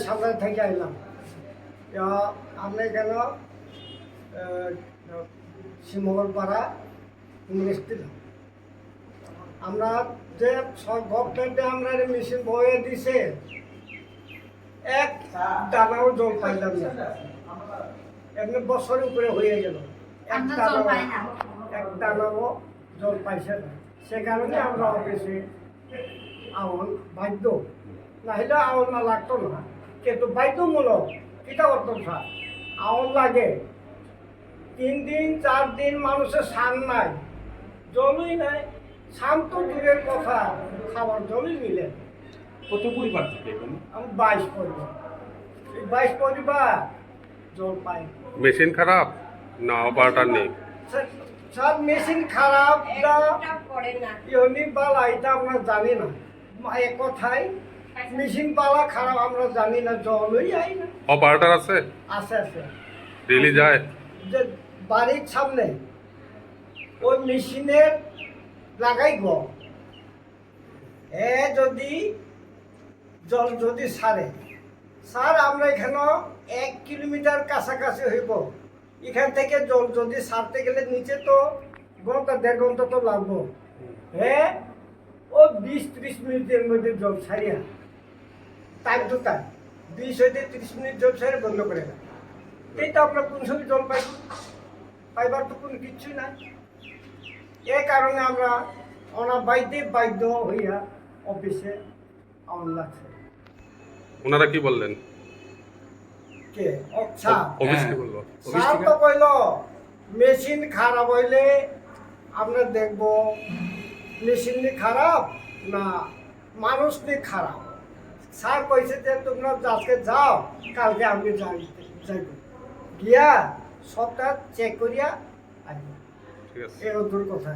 সামনে থেকে আইলাম আমরা কেন শিমগলপাড়া ইউনিভার্সিটি আমরা যে সব গভর্নমেন্টে আমরা মেশিন বয়ে দিছে এক দানাও জল পাইলাম না, এমনি বছরের উপরে হয়ে গেল এক দানাও জল পাইছে না। সে কারণে আমরা অফিসে আওয়ান বাধ্য, না হলে আওয়ান না লাগতো না, কিন্তু বাধ্যমূলক কিটা করতাম স্যার আওয়ান লাগে। 3 দিন 4 দিন মানুষের সান নাই, জলই নাই, সান তো দূরের কথা, খাবার জলই মিলে। কত পরিবার থাকে এখানে? আমি 22 পরিবার, 22 পরিবার জল পাই। মেশিন খারাপ না অপারেটর নেই? সব মেশিন খারাপ না ইউনিক বালা এটা আমরা জানি না, এক কথায় মেশিন বালা খারাপ আমরা জানি না, জলই আই না। অপারেটর আছে? আছে আছে, ডেইলি যায়। যে বাড়ির সামনে ওই মেশিনের লাগাইব, যদি জল যদি সারে স্যার আমরা এখানে 1 কিলোমিটার কাছাকাছি হইব, এখান থেকে জল যদি সারতে গেলে নিচে তো ঘন্টা 1.5 ঘন্টা তো লাগবো। হ্যাঁ ও 20-30 মিনিটের মধ্যে জল সারিয়া টাইম টু টাইম 20 হইতে 30 মিনিট জল সারে বন্ধ করে না। এইটা আমরা কোন সময় জল পাইবার তো কোনো কিচ্ছুই নাই। এ কারণে আমরা বাধ্য হইয়া অফিসে আমার লাগছে। ওনারা কি বললেন? কে আচ্ছা অফিস কি বললো? স্যার তো কইলো মেশিন খারাপ হইলে আমরা দেখব মেশিন নি খারাপ না মানুষ নি খারাপ। স্যার কইছে যে তোমরা আজকে যাও, কালকে আমি যাইব গিয়া সবটা চেক করিয়া আসবো। ঠিক আছে, এই দূর কথা।